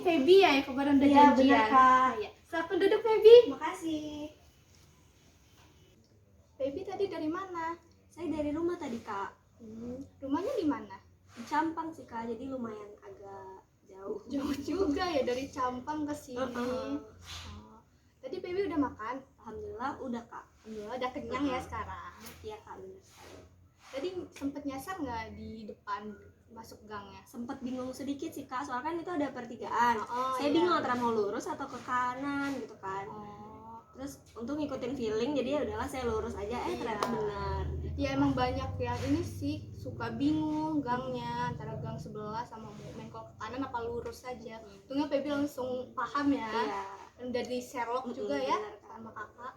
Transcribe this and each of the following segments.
Feby ya yang kemarin udah Iya, janjian. benar, Kak. Iya. Silakan duduk Feby. Makasih. Feby tadi dari mana? Saya dari rumah tadi, Kak. Rumahnya di mana? Di Campang sih, Kak. Jadi lumayan agak jauh. Jauh juga ya dari Campang ke sini. Oh. Tadi Feby udah makan? Alhamdulillah udah, Kak. Alhamdulillah udah kenyang ya sekarang. Iya, Kak, benar sekali. Tadi sempet nyasar nggak di depan masuk gangnya? Sempet bingung sedikit sih, Kak. Soalnya kan itu ada pertigaan. Saya iya. bingung antara mau lurus atau ke kanan gitu kan. Terus untuk ngikutin feeling, jadi ya udahlah saya lurus aja. Ternyata benar. Ya emang banyak yang ini sih suka bingung gangnya antara gang sebelah sama main kalau ke kanan apa lurus saja. Untungnya Feby langsung paham ya. Iya. Udah di Sherlock juga ya sama kakak.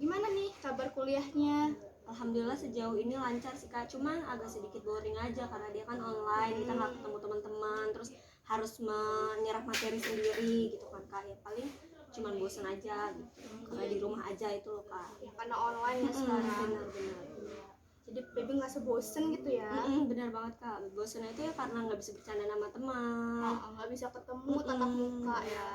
Gimana nih kabar kuliahnya? Alhamdulillah sejauh ini lancar sih, Kak. Cuman agak sedikit boring aja karena dia kan online, kita nggak ketemu teman-teman, terus harus menyerap materi sendiri gitu kan, Kak. Ya paling cuman bosen aja gitu. Karena di rumah aja itu loh, Kak. Ya, karena online ya sekarang. Benar. Jadi Feby nggak sebosen gitu ya? Benar banget, Kak. Bosennya itu ya karena nggak bisa bercanda sama teman. Nggak bisa ketemu tatap muka ya.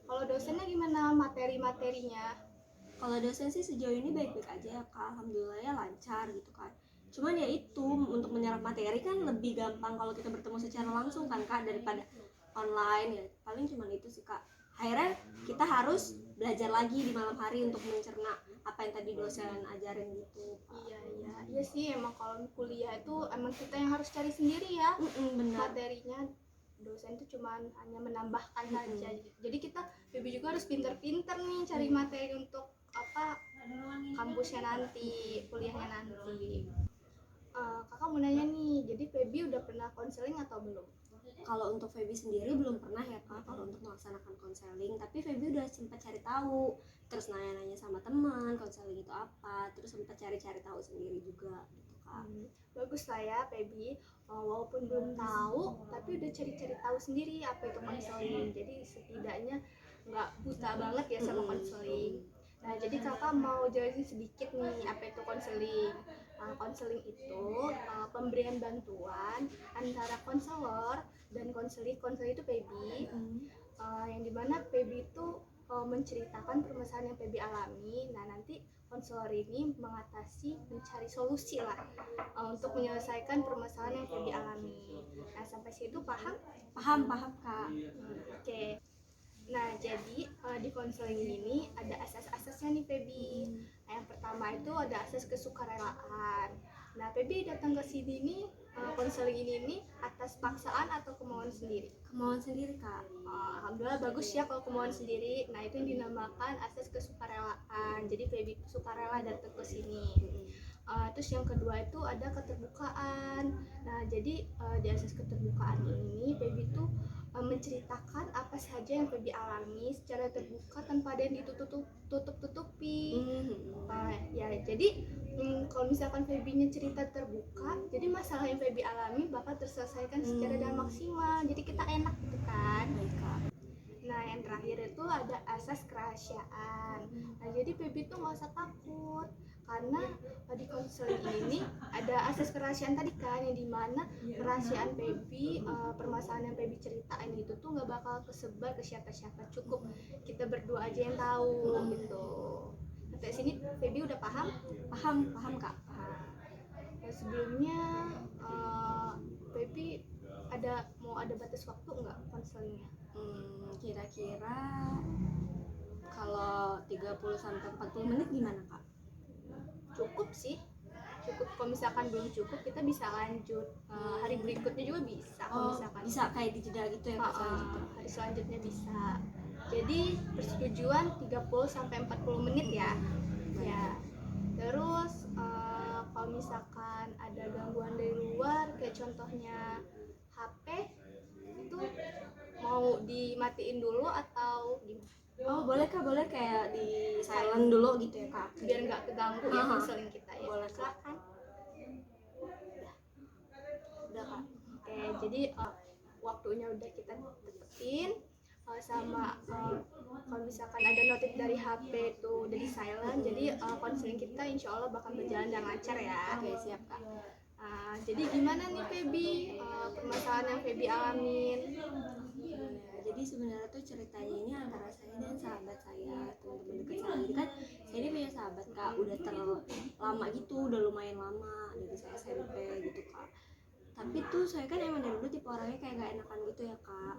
Kalau dosennya gimana materi-materinya? Kalau dosen sih sejauh ini baik-baik aja ya, Kak. Alhamdulillah ya lancar gitu kan. Cuman ya itu untuk menyerap materi kan lebih gampang kalau kita bertemu secara langsung kan, Kak, daripada online ya. Paling cuman itu sih, Kak. Akhirnya kita harus belajar lagi di malam hari untuk mencerna apa yang tadi dosen ajarin gitu, Kak. Iya sih, emang kalau kuliah itu emang kita yang harus cari sendiri ya. Benar. Materinya dosen itu cuman hanya menambahkan saja. Jadi kita juga harus pinter-pinter nih cari materi untuk kampusnya nanti, kuliahnya nanti. Kakak mau nanya nih, jadi Feby udah pernah konseling atau belum? Kalau untuk Feby sendiri belum pernah ya, Kak, kalau untuk melaksanakan konseling. Tapi Feby udah sempat cari tahu, terus nanya-nanya sama teman konseling itu apa, terus sempat cari-cari tahu sendiri juga gitu, Kak. Bagus lah ya Feby, walaupun belum tahu tapi udah cari-cari tahu sendiri apa itu konseling. Jadi setidaknya nggak buta banget ya sama konseling. Nah, jadi kakak mau jelasin sedikit nih apa itu konseling. Konseling itu pemberian bantuan antara konselor dan konseling. Konseling itu Feby, yang dimana Feby itu menceritakan permasalahan yang Feby alami. Nah, nanti konselor ini mengatasi, mencari solusi lah untuk menyelesaikan permasalahan yang Feby alami. Nah, sampai situ paham? Paham, Kak. Oke. Nah, jadi di konseling ini ada asas-asasnya nih Feby. Nah, yang pertama itu ada asas kesukarelaan. Nah, Feby datang ke sini nih konseling ini nih atas paksaan atau kemauan sendiri? Kemauan sendiri, Kak. Alhamdulillah bagus ya kalau kemauan sendiri. Nah, itu yang dinamakan asas kesukarelaan. Jadi Feby sukarela datang ke sini. Terus yang kedua itu ada keterbukaan. Nah, jadi di asas keterbukaan ini Feby itu menceritakan apa saja yang Feby alami secara terbuka tanpa ada yang ditutup-tutupi. Ya, jadi kalau misalkan Feby-nya cerita terbuka, jadi masalah yang Feby alami bakal terselesaikan secara dan maksimal. Jadi kita enak gitu kan. Nah, yang terakhir itu ada asas kerahasiaan. Nah, jadi Feby tuh nggak usah takut karena di konseling ini ada asas kerahasiaan tadi kan, yang dimana kerahasiaan Feby, permasalahan yang Feby ceritain itu tuh nggak bakal kesebar ke siapa-siapa, cukup kita berdua aja yang tahu gitu. Sampai sini Feby udah paham? Paham, Kak. Nah, sebelumnya Feby mau ada batas waktu nggak konselingnya? Kira-kira kalau 30-40 menit gimana, Kak? Cukup sih, cukup. Kalau misalkan belum cukup kita bisa lanjut hari berikutnya juga bisa. Kalau misalkan bisa kayak di jeda gitu ya, Kak, selanjutnya. Hari selanjutnya bisa. Jadi persetujuan 30-40 menit ya. Ya. Terus kalau misalkan ada gangguan dari luar kayak contohnya HP itu mau dimatiin dulu atau gimana? Boleh, Kak, boleh kayak di silent dulu gitu ya, Kak, biar nggak keganggu ya konseling kita ya. Boleh, silakan. Udah Kak. Oke, jadi waktunya udah kita tetetin sama kalau misalkan ada notif dari HP itu udah di silent, jadi konseling kita insya Allah bakal berjalan dan lancar ya. Oke, siap, Kak. Jadi gimana nih Feby, permasalahan yang Feby alamin? Ya, jadi sebenarnya tuh ceritanya ini antara saya dan sahabat saya, teman-teman dekat saya. Jadi kan saya ini punya sahabat kak, udah terlama gitu, udah lumayan lama dari saya SMP gitu kak. Tapi tuh saya kan emang dari dulu tipe orangnya kayak gak enakan gitu ya kak.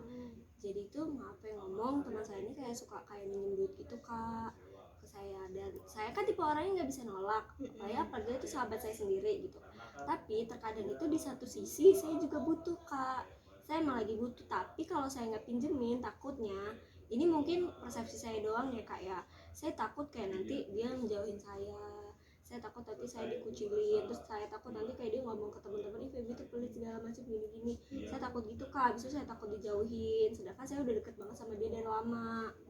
Jadi tuh maaf yang ngomong, teman saya ini kayak suka kayak minjem duit gitu kak ke saya, dan saya kan tipe orangnya nggak bisa nolak, apalagi itu sahabat saya sendiri gitu. Tapi terkadang itu di satu sisi saya juga butuh kak, saya emang lagi butuh, tapi kalau saya nggak pinjemin takutnya, ini mungkin persepsi saya doang ya kak ya, saya takut kayak nanti dia menjauhin saya takut nanti saya dikucilin, terus saya takut nanti kayak dia ngomong ke teman-teman, ih Feby tuh pelit segala macam gini-gini, saya takut gitu kak, abis itu saya takut dijauhin, sedangkan saya udah deket banget sama dia dari lama gitu.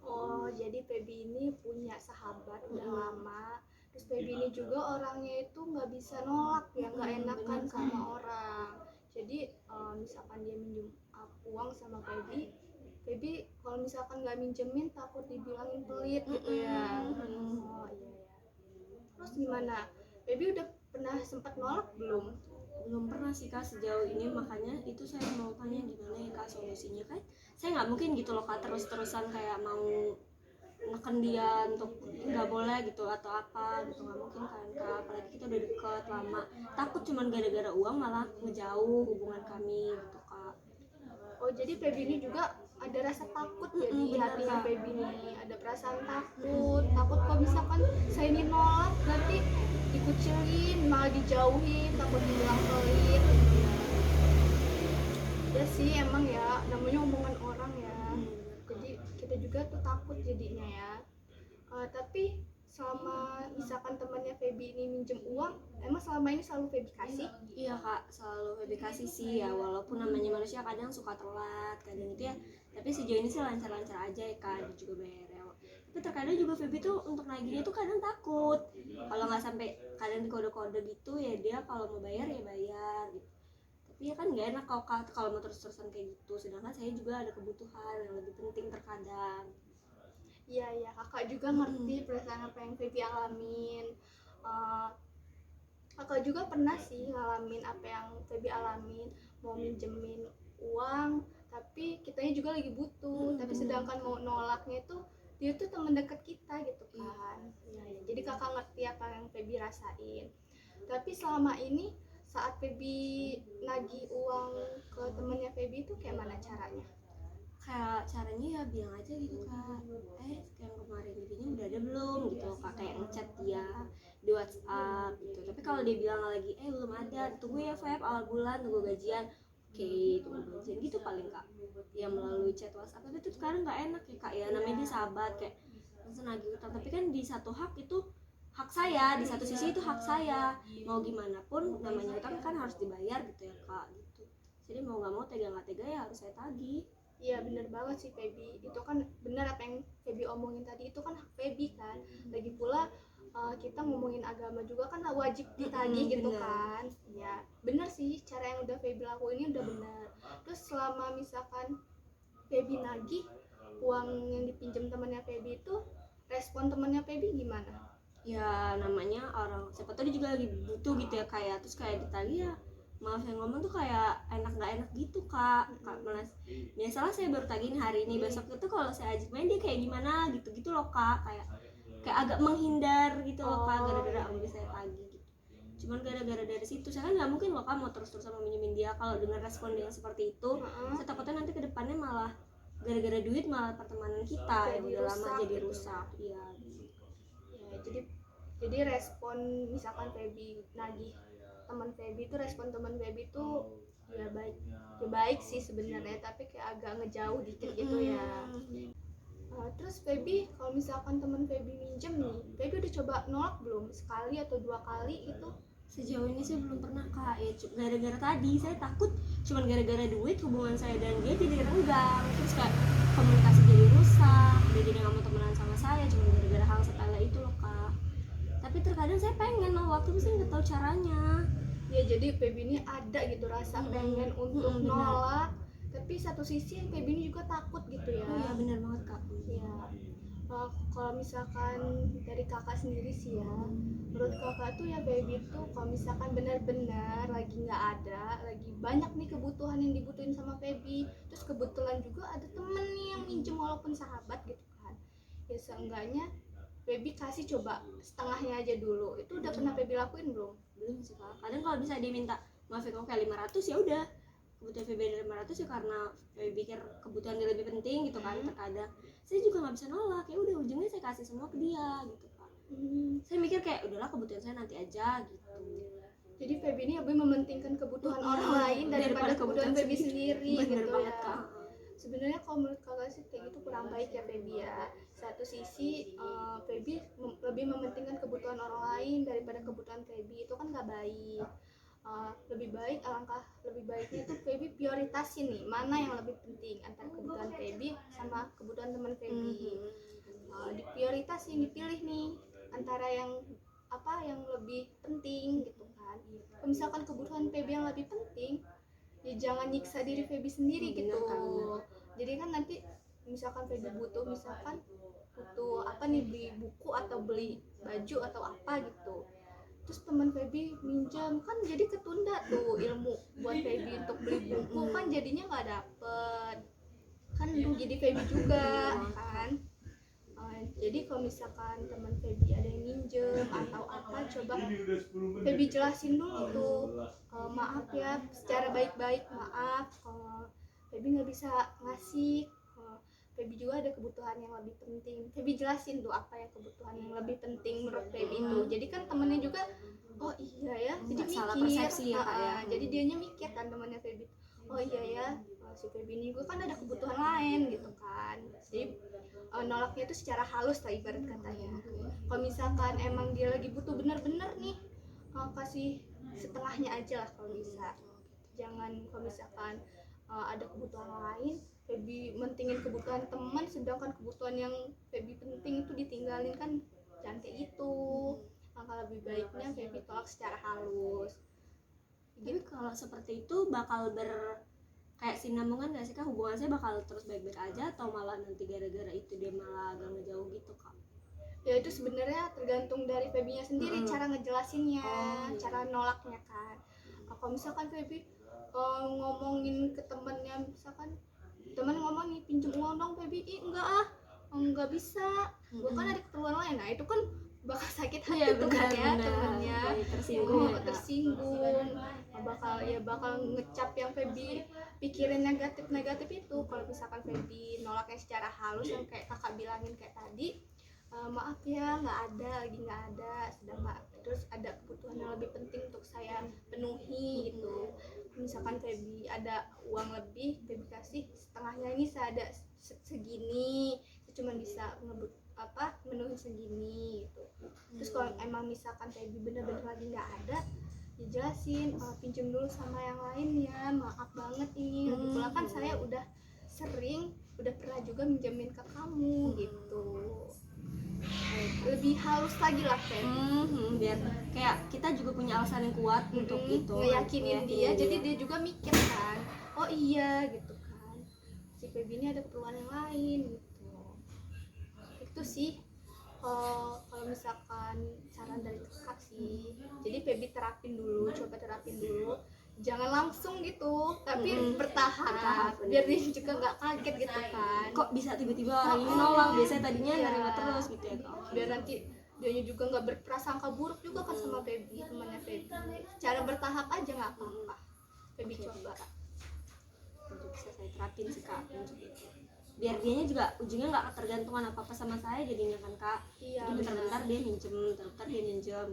Oh, jadi Feby ini punya sahabat udah lama. Terus Feby ini juga orangnya itu nggak bisa nolak ya, nggak enakan sama orang. Jadi misalkan dia minjem uang sama Feby, Feby kalau misalkan nggak minjemin takut dibilangin pelit gitu ya. Oh iya ya. Terus gimana? Feby udah pernah sempat nolak belum? Belum pernah sih kak sejauh ini, makanya itu saya mau tanya gimana ya kak solusinya. Kan saya nggak mungkin gitu loh kak terus-terusan kayak mau neken dia untuk nggak boleh gitu atau apa gitu, nggak mungkin kan kak, apalagi kita udah deket lama, takut cuman gara-gara uang malah ngejauh hubungan kami gitu kak. Oh, jadi Feby ini juga ada rasa takut ya di Benar, hatinya Kak. Feby ini, ada perasaan takut kok misalkan saya ini nolak nanti dikucilin malah dijauhin, takut dibilang pelit. Ya sih emang ya namanya omongan orang ya, jadi kita juga tuh takut jadinya ya. Tapi selama misalkan temannya Feby ini minjem uang, emang selama ini selalu Feby kasih? Iya kak, selalu Feby kasih sih ya, walaupun namanya manusia kadang suka telat, kadang itu ya, tapi sejauh ini sih lancar-lancar aja ya kak, dia juga bayar ya. Tapi terkadang juga Feby tuh untuk nagihnya tuh kadang takut, kalau nggak sampai kadang di kode-kode gitu ya, dia kalau mau bayar ya bayar gitu. Tapi ya kan nggak enak kalau mau terus-terusan kayak gitu, sedangkan saya juga ada kebutuhan yang lebih penting terkadang. Iya ya, kakak juga ngerti perasaan apa yang Feby alamin. Uh, Kakak juga pernah sih ngalamin apa yang Feby alamin, mau minjemin uang tapi kitanya juga lagi butuh, tapi sedangkan mau nolaknya itu dia tuh teman dekat kita gitu kan. Ya, jadi kakak ngerti apa yang Feby rasain. Tapi selama ini saat Feby nagih uang ke temennya Feby itu kayak mana caranya? Kayak caranya ya bilang aja gitu kak, yang kemarin jadinya udah ada belum gitu kak, kayak ngechat dia di WhatsApp gitu. Tapi kalau dia bilang lagi belum ada, tunggu ya Feb, awal bulan tunggu gajian, oke tunggu gajian gitu paling kak ya, melalui chat WhatsApp. Tapi itu sekarang nggak enak ya kak ya, namanya dia sahabat kayak langsung nagih utang, tapi kan di satu hak itu hak saya, di satu sisi itu hak saya, mau gimana pun namanya utang kan harus dibayar gitu ya kak gitu. Jadi mau nggak mau, tega nggak tega ya harus saya tagih. Iya bener banget sih Feby, itu kan benar apa yang Feby omongin tadi, itu kan hak Feby kan. Lagi pula kita ngomongin agama juga kan wajib ditagih gitu kan. Ya bener sih, cara yang udah Feby lakuin ini udah bener. Terus selama misalkan Feby nagih uang yang dipinjam temannya Feby itu, respon temannya Feby gimana? Ya namanya orang siapa tahu dia juga lagi butuh gitu ya kayak, terus kayak ditagih ya maaf yang ngomong tuh kayak enak nggak enak gitu kak. Malah biasalah saya baru tagih hari ini, besok itu kalau saya ajak main dia kayak gimana gitu loh kak, kayak agak menghindar gitu loh kak, gara-gara udah saya tagih gitu. Cuman gara-gara dari situ saya kan nggak mungkin loh kak mau terus-terusan mau minjemin dia kalau dengan respon yang seperti itu. Saya takutnya nanti kedepannya malah gara-gara duit malah pertemanan kita yang udah lama jadi rusak. Iya ya, jadi respon misalkan Feby nagih teman Feby itu, respon teman Feby itu ya baik sih sebenarnya, tapi kayak agak ngejauh dikit gitu ya. Terus Feby kalau misalkan teman Feby minjem nih, Feby udah coba nolak belum, sekali atau 2 kali gitu? sejauh ini sih belum pernah kak ya, gara-gara tadi saya takut cuman gara-gara duit hubungan saya dan dia jadi renggang, terus kayak komunikasi jadi rusak, dia jadi nggak mau temenan sama saya cuma gara-gara hal sepele itu loh kak. Tapi terkadang saya pengen nolak tapi saya nggak tahu caranya. Ya jadi Feby ini ada gitu rasa pengen untuk nolak, tapi satu sisi Feby ini juga takut gitu ya. Oh iya benar banget kak. Ya Kalau misalkan dari kakak sendiri sih ya, menurut kakak tuh ya baby tuh kalau misalkan benar-benar lagi nggak ada, lagi banyak nih kebutuhan yang dibutuhin sama baby, terus kebetulan juga ada temen nih yang minjem walaupun sahabat gitu kan, ya seenggaknya baby kasih coba setengahnya aja dulu. Itu udah pernah baby lakuin belum? Belum sih kak, kadang kalau bisa dia minta maaf ya kak kayak 500 ya udah, kebutuhan VB dari 500 ya karena VB pikir kebutuhan dia lebih penting gitu kan. Terkadang saya juga nggak bisa nolak, ya udah ujungnya saya kasih semua ke dia gitu kan. Saya mikir kayak udahlah kebutuhan saya nanti aja gitu. Jadi Feby ini lebih mementingkan kebutuhan orang lain daripada kebutuhan Feby sendiri bener gitu banget ya. kak. Sebenarnya kalau menurut kakak sih kayak gitu kurang baik ya Feby ya. Satu sisi Feby lebih mementingkan kebutuhan orang lain daripada kebutuhan Feby, itu kan gak baik. Lebih baik, alangkah lebih baiknya itu Feby prioritasin nih mana yang lebih penting antara kebutuhan Feby sama kebutuhan teman Feby. Diprioritasin, dipilih nih antara yang apa yang lebih penting gitu kan. Kalau misalkan kebutuhan Feby yang lebih penting, ya jangan nyiksa diri Feby sendiri gitu. Jadi kan nanti misalkan Feby butuh apa nih, beli buku atau beli baju atau apa gitu, terus teman Feby minjam, kan jadi ketunda tuh ilmu buat Feby untuk beli buku, kan jadinya nggak dapet, kan rugi di Feby juga kan. Jadi kalau misalkan teman Feby ada yang minjem atau apa, coba Feby jelasin dulu tuh, maaf ya secara baik-baik, maaf kalau Feby nggak bisa ngasih, Feby juga ada kebutuhan yang lebih penting. Feby jelasin tuh apa yang kebutuhan yang lebih penting menurut Feby itu. Jadi kan temennya juga, oh iya ya, jadi mikir. Salah persepsi ya kak ya. Jadi dianya mikir kan temannya Feby, oh iya ya, si Feby ini gue kan ada kebutuhan lain gitu kan. Jadi nolaknya itu secara halus lah ibarat katanya. Kalau misalkan emang dia lagi butuh bener-bener nih, kasih setengahnya aja lah kalau bisa. Jangan kalau misalkan ada kebutuhan lain, Feby mentingin kebutuhan teman, sedangkan kebutuhan yang Feby penting itu ditinggalin, kan jangan kayak gitu. Maka lebih baiknya Feby tolak secara halus. Tapi kalau seperti itu bakal kayak sinambungan gak sih kak, hubungan saya bakal terus baik-baik aja atau malah nanti gara-gara itu dia malah agak ngejauh gitu kak? Ya itu sebenarnya tergantung dari Febinya sendiri, cara ngejelasinnya, cara nolaknya kan. Kalau misalkan Feby ngomongin ke temennya, misalkan temen ngomong nih pinjem uang dong Feby, enggak bisa, gue kan ada keperluan lain, nah itu kan bakal sakit hati tuh kan ya temennya, tersinggung, bakal ngecap yang Feby pikirin negatif itu. Kalau misalkan Feby nolaknya secara halus yang kayak kakak bilangin kayak tadi, maaf ya nggak ada, sedangkan terus ada kebutuhan yang lebih penting untuk saya penuhi gitu. Misalkan Feby ada uang lebih, Feby kasih setengahnya, ini saya ada segini, saya cuma bisa menuhi segini gitu. Terus kalau emang misalkan Feby bener-bener lagi nggak ada, dijelasin, pinjam dulu sama yang lain ya, maaf banget ini, lagi pula kan saya udah pernah juga minjemin ke kamu gitu. Lebih halus lagi lah Feby, biar kayak kita juga punya alasan yang kuat untuk itu, ngeyakinin dia, jadi dia juga mikir kan, oh iya gitu kan, si Feby ini ada keperluan yang lain gitu. Itu sih kalau misalkan saran dari kakak sih. Jadi Feby coba terapin dulu, jangan langsung gitu, tapi bertahap, biar dia juga nggak kaget gitu kan, kok bisa tiba-tiba ini nolak, biasanya tadinya nerima terus gitu ya kak. Biar nanti dianya juga nggak berprasangka buruk juga kan sama Feby, temannya Feby. Cara bertahap aja nggak apa-apa, Feby coba. Itu bisa saya terapin sih kak, biar dianya juga ujungnya nggak ketergantungan apa-apa sama saya jadinya kan kak. Iya, jadi bentar-bentar dia minjem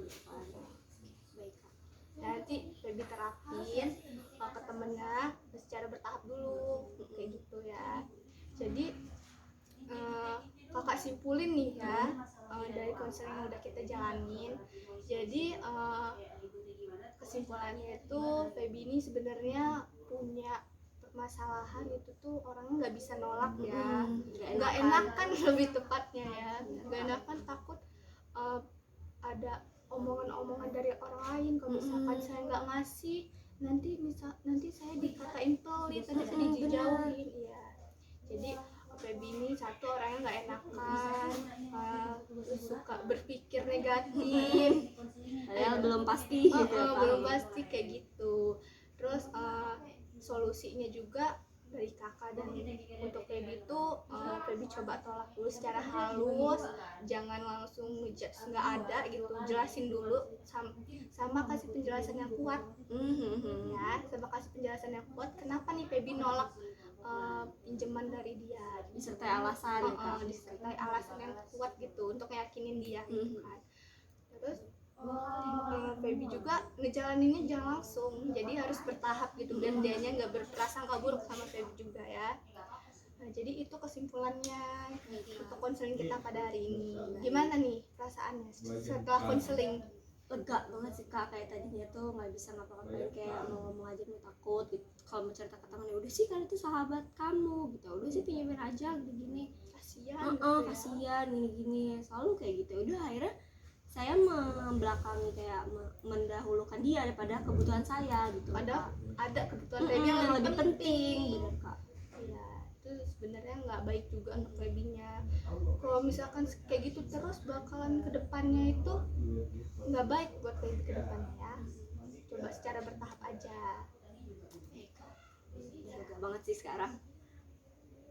gitu kan. Baik kak. Nanti Feby terapin ke temennya secara bertahap dulu kayak gitu ya. Jadi kakak simpulin nih ya, dari konseling yang udah kita jalanin. Jadi kesimpulannya itu Feby ini sebenarnya punya permasalahan itu tuh orangnya nggak bisa nolak ya, nggak enakan lebih tepatnya ya, nggak enakan, takut ada omongan-omongan dari orang lain. Kalau misalkan saya nggak ngasih, nanti saya dikatain pelit, nanti saya dijauhin. Iya, jadi Feby ini satu orangnya nggak enakan, berpikir negatif. Padahal belum pasti gitu ya, Kak. Belum pasti kayak gitu. Terus solusinya juga dari kakak, dan untuk Feby itu Feby coba tolak dulu secara halus, jangan langsung ngejudge nggak ada gitu, jelasin dulu sama kasih penjelasan yang kuat. Ya, sama kasih penjelasan yang kuat kenapa nih Feby nolak pinjaman dari dia, Disertai alasan ya, Kak. disertai alasan yang kuat gitu untuk yakinin dia gitu kan. Terus Feby juga ngejalaninnya jangan langsung, jadi harus bertahap gitu biar dianya nggak berprasangka buruk sama Feby juga ya. Nah, jadi itu kesimpulannya untuk konseling kita pada hari ini. Gimana nih perasaannya setelah konseling? Lega banget sih, Kak. Kayak tadinya tuh nggak bisa ngapa-ngapain, kayak mau ngomong aja mau takut gitu. Kalau mau cerita ke temen, ya udah sih kan itu sahabat kamu gitu, udah sih pinjemin aja gini-gini, Kasihan gitu ya. kasihan gini-gini, selalu kayak gitu. Udah akhirnya saya membelakangi, kayak mendahulukan dia daripada kebutuhan saya gitu. Padahal Kak. ada kebutuhan Feby yang lebih penting. bener, Kak. Ya, itu sebenarnya nggak baik juga untuk Febynya. Kalau misalkan kayak gitu terus bakalan kedepannya itu nggak baik buat Feby kedepannya ya. Coba secara bertahap aja. Lega banget sih sekarang.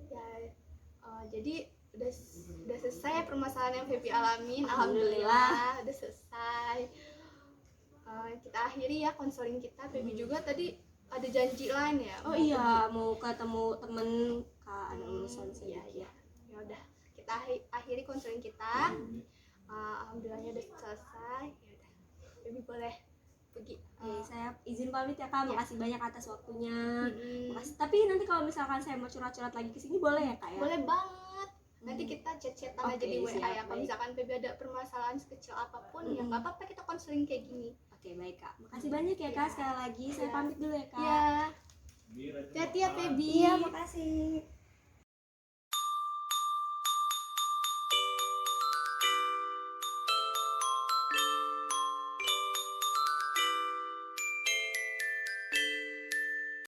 Ya, jadi udah selesai ya permasalahan yang Feby alamin. Alhamdulillah. Udah selesai. Kita akhiri ya konseling kita. Feby juga tadi ada janji lain ya. Oh iya, mau ketemu temen, Kak, ada urusan sih. Iya. Ya udah, kita akhiri konseling kita. Alhamdulillahnya udah selesai. Ya udah, Feby boleh pergi. Saya izin pamit ya, Kak. Makasih banyak atas waktunya. Mm-mm. Makasih. Tapi nanti kalau misalkan saya mau curhat-curhat lagi ke sini boleh ya, Kak ya? Boleh banget. Nanti kita chat-chatan aja Oke, di WA siap, ya. Kalau baik. misalkan Feby ada permasalahan sekecil apapun, ya nggak apa-apa kita konseling kayak gini. Oke, baik, Kak. Makasih banyak ya, Kak. Sekali lagi saya pamit dulu ya, Kak. Ya. Hati-hati ya Feby. Iya, makasih.